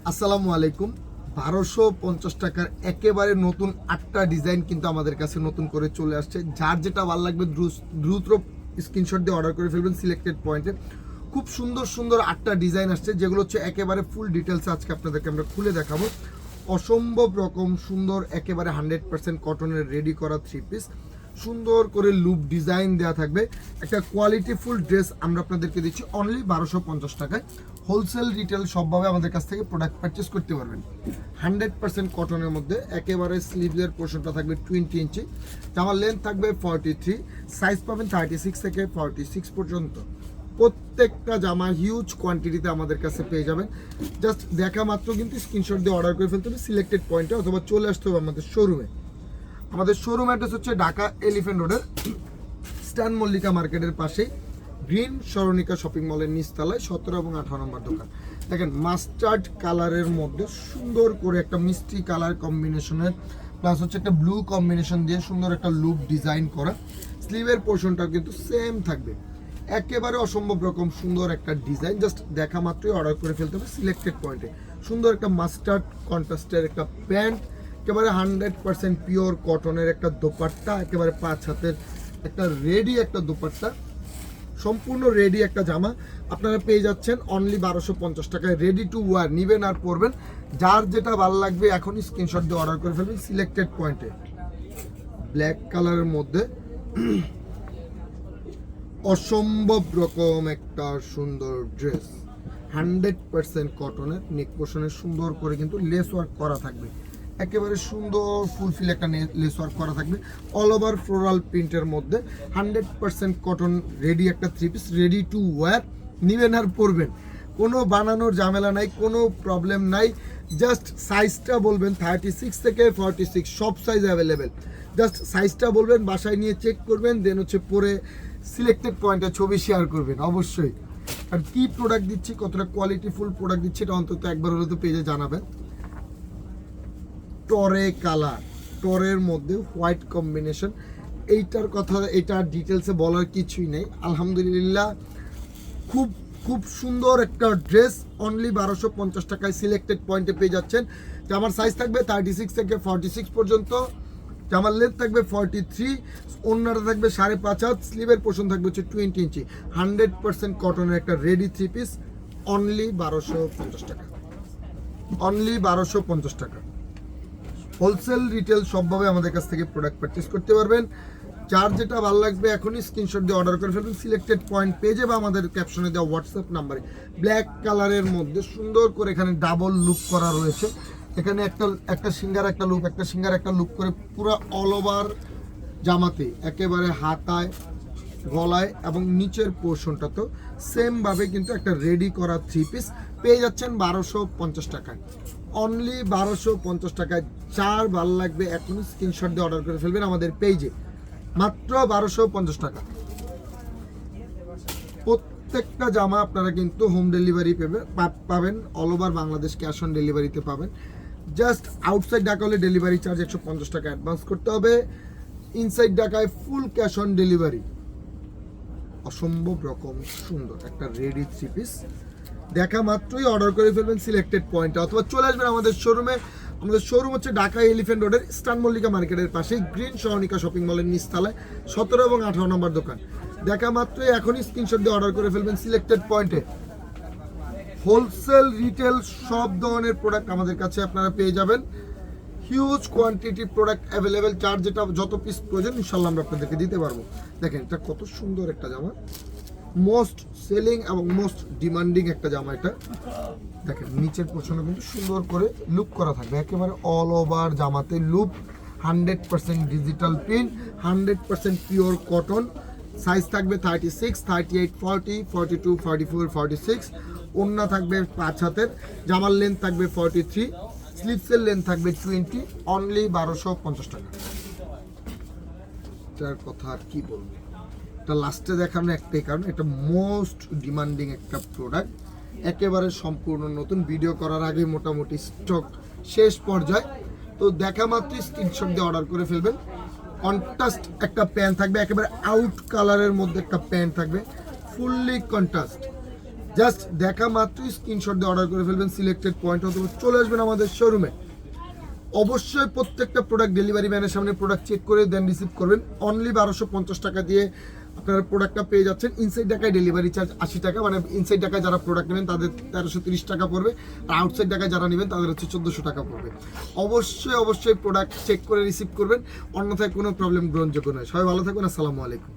আসসালামু আলাইকুম। 1250 টাকার একেবারে নতুন 8টা ডিজাইন কিন্তু আমাদের কাছে নতুন করে চলে আসছে। যার যেটা ভালো লাগবে দ্রুত স্ক্রিনশট দিয়ে অর্ডার করে ফেলবেন সিলেক্টেড পয়েন্টে। খুব সুন্দর সুন্দর 8টা ডিজাইন আসছে, যেগুলো হচ্ছে একেবারে ফুল ডিটেলস আজকে আপনাদেরকে আমরা খুলে দেখাবো। অসম্ভব রকম সুন্দর, একেবারে 100% কটনের রেডি করা 3 পিস, সুন্দর করে লুপ ডিজাইন দেওয়া থাকবে। একটা কোয়ালিটিফুল ড্রেস আমরা আপনাদেরকে দিচ্ছি অনলি 1250 টাকায়। হোলসেল রিটেল সবভাবে আমাদের কাছ থেকে প্রোডাক্ট পারচেস করতে পারবেন। 100% কটনের মধ্যে একেবারে স্লিভসের পোর্শনটা থাকবে 20 ইঞ্চি, জামার লেন্থ থাকবে 43, সাইজ পাবেন 36 থেকে 46 পর্যন্ত। প্রত্যেকটা জামা হিউজ কোয়ান্টিটিতে আমাদের কাছে পেয়ে যাবেন। জাস্ট দেখা মাত্র কিন্তু স্ক্রিনশট দিয়ে অর্ডার করে ফেলতে হবে সিলেক্টেড পয়েন্টে, অথবা চলে আসতে হবে আমাদের শোরুমে। আমাদের শোরুম অ্যাড্রেস হচ্ছে ঢাকা এলিফ্যান্ট রোডের স্ট্যান মল্লিকা মার্কেটের পাশেই গ্রিন সরণিকা শপিং মলের নিচতলায় 17 এবং 18 নম্বর দোকান। দেখেন মাস্টার্ড কালারের মধ্যে সুন্দর করে একটা মিষ্টি কালার কম্বিনেশনের, প্লাস হচ্ছে একটা ব্লু কম্বিনেশন দিয়ে সুন্দর একটা লুপ ডিজাইন করা। স্লিভের পোর্শনটাও কিন্তু সেম থাকবে। একেবারে অসম্ভব রকম সুন্দর একটা ডিজাইন, জাস্ট দেখা মাত্রই অর্ডার করে ফেলতে হবে সিলেক্টেড পয়েন্টে। সুন্দর একটা মাস্টার্ড কন্ট্রাস্টের একটা প্যান্ট, একেবারে 100% পিওর কটনের একটা দোপাট্টা, একেবারে 5 হাতের একটা রেডি একটা দোপাট্টা, সম্পূর্ণ রেডি একটা জামা আপনারা পেয়ে যাচ্ছেন অনলি 1250 টাকায়। রেডি টু ওয়ার, নিবেন আর পরবেন। যার যেটা ভালো লাগবে এখনই স্ক্রিনশট দিয়ে অর্ডার করে ফেলবেন সিলেক্টেড পয়েন্টে। ব্ল্যাক কালারের মধ্যে অসম্ভব রকম একটা সুন্দর ড্রেস, 100% কটনের, নেক পোর্শনের সুন্দর করে কিন্তু লেস ওয়ার্ক করা থাকবে। একেবারে সুন্দর ফুলফিল একটা লেস ওয়ার্ক করা থাকবে অল ওভার ফ্লোরাল প্রিন্টের মধ্যে। 100% কটন রেডি একটা 3 পিস, রেডি টু ওয়্যার, নিবেন আর পরবেন। কোনো বানানোর ঝামেলা নাই, কোনো প্রবলেম নাই। জাস্ট সাইজটা বলবেন 36 থেকে 46, সব সাইজ অ্যাভেলেবেল। জাস্ট সাইজটা বলবেন, বাসায় নিয়ে চেক করবেন, দেন হচ্ছে পরে সিলেক্টেড পয়েন্টে ছবি শেয়ার করবেন অবশ্যই। আর কি প্রোডাক্ট দিচ্ছি, কতটা কোয়ালিটিফুল প্রোডাক্ট দিচ্ছি, এটা অন্তত একবার হলে তো পেজে জানাবেন। টরে কালার, টরের মধ্যে হোয়াইট কম্বিনেশন, এইটার কথা এটা ডিটেলসে বলার কিছুই নেই। আলহামদুলিল্লাহ খুব খুব সুন্দর একটা ড্রেস অনলি 1250 টাকায় সিলেক্টেড পয়েন্টে পেয়ে যাচ্ছেন। জামার সাইজ থাকবে 36 থেকে 46 পর্যন্ত, জামার লেন্থ থাকবে 43, ওন্নাটা থাকবে 5.5 হাত, স্লিভের পোর্শন থাকবে হচ্ছে 20 ইঞ্চি। 100% কটনের একটা রেডি 3 পিস অনলি 1250 টাকা, অনলি 1250 টাকা। হোলসেল রিটেল সবভাবে আমাদের কাছ থেকে প্রোডাক্ট পারচেস করতে পারবেন। যার যেটা ভালো লাগবে এখনই স্ক্রিনশট দিয়ে অর্ডার করে ফেলবেন সিলেক্টেড পয়েন্ট পেজে বা আমাদের ক্যাপশনে দেওয়া হোয়াটসঅ্যাপ নাম্বারে। ব্ল্যাক কালারের মধ্যে সুন্দর করে এখানে ডাবল লুক করা রয়েছে। এখানে একটা সিঙ্গার একটা লুক, একটা সিঙ্গার একটা লুক করে পুরো অল ওভার জামাতে, একেবারে হাতায়, গলায় এবং নিচের পোর্শনটাতেও সেমভাবে কিন্তু একটা রেডি করা 3 পিস পেয়ে যাচ্ছেন 1250 টাকায়, অনলি 1250 টাকায়। যার ভালো লাগবে এখনই স্ক্রিনশট দিয়ে অর্ডার করে ফেলবেন আমাদের পেজে, মাত্র 1250 টাকা। প্রত্যেকটা জামা আপনারা কিন্তু হোম ডেলিভারি পাবেন, all over Bangladesh cash on ডেলিভারিতে পাবেন। জাস্ট আউটসাইড ঢাকা হলে ডেলিভারি চার্জ 150 টাকা অ্যাডভান্স করতে হবে, ইনসাইড ঢাকায় ফুল ক্যাশ অন ডেলিভারি। অসম্ভব রকম সুন্দর একটা রেডি 3 পিস দেখা মাত্রই অর্ডার করে ফেলবেন সিলেক্টেড পয়েন্টে, অথবা চলে আসবেন আমাদের শোরুমে। আমাদের শোরুম হচ্ছে ঢাকা এলিফ্যান্ট রোডের স্টান মল্লিকা মার্কেটের পাশে গ্রিন সরণিকা শপিং মলের নিচতলায় 17 এবং 18 নম্বর দোকান। দেখা মাত্রই এখনই স্ক্রিনশট দিয়ে অর্ডার করে ফেলবেন সিলেক্টেড পয়েন্টে। হোলসেল রিটেল সব ধরনের প্রোডাক্ট আমাদের কাছে আপনারা পেয়ে যাবেন। হিউজ কোয়ান্টিটি প্রোডাক্ট অ্যাভেলেবেল, যার যেটা যত পিস প্রয়োজন ইনশাল্লাহ আমরা আপনাদেরকে দিতে পারবো। দেখেন এটা কত সুন্দর একটা জামা, মোস্ট সেলিং এবং মোস্ট ডিমান্ডিং একটা জামা এটা। দেখেন নিচের পোর্শনে কিন্তু সুন্দর করে লুক করা থাকবে, একেবারে অল ওভার জামাতে look, 100% digital print, 100% pure cotton. Size থাকবে 36, 38, 40, 42, 44, 46, ওন্না থাকবে 5 হাতের, জামার লেন্থ থাকবে 43, স্লিভসের লেন্থ থাকবে 20, অনলি 1250 টাকা। এটার কথা আর কি বলবো, এটা লাস্টে দেখানো একটাই কারণ, এটা মোস্ট ডিমান্ডিং একটা প্রোডাক্ট, একেবারে সম্পূর্ণ নতুন, ভিডিও করার আগে মোটামুটি স্টক শেষ পর্যায়ে। তো দেখা মাত্রই স্ক্রিনশট দিয়ে অর্ডার করে ফেলবেন। কন্ট্রাস্ট একটা প্যান্ট থাকবে, একেবারে আউট কালারের মধ্যে একটা প্যান্ট থাকবে, ফুললি কন্ট্রাস্ট। জাস্ট দেখা মাত্রই স্ক্রিনশট দিয়ে অর্ডার করে ফেলবেন সিলেক্টেড পয়েন্ট, অথবা চলে আসবেন আমাদের শোরুমে। অবশ্যই প্রত্যেকটা প্রোডাক্ট ডেলিভারি ম্যানের সামনে প্রোডাক্ট চেক করে দেন রিসিভ করবেন। অনলি 1250 টাকা দিয়ে আপনারা প্রোডাক্টটা পেয়ে যাচ্ছেন। ইনসাইড ঢাকায় ডেলিভারি চার্জ 80 টাকা, মানে ইনসাইড ঢাকায় যারা প্রোডাক্ট নেবেন তাদের 1330 টাকা পড়বে, আর আউটসাইড ঢাকায় যারা নেবেন তাদের হচ্ছে 1400 টাকা পড়বে। অবশ্যই প্রোডাক্ট চেক করে রিসিভ করবেন, অন্যথায় কোনো প্রবলেম গ্রহণযোগ্য নয়। সবাই ভালো থাকবেন, আসসালামু আলাইকুম।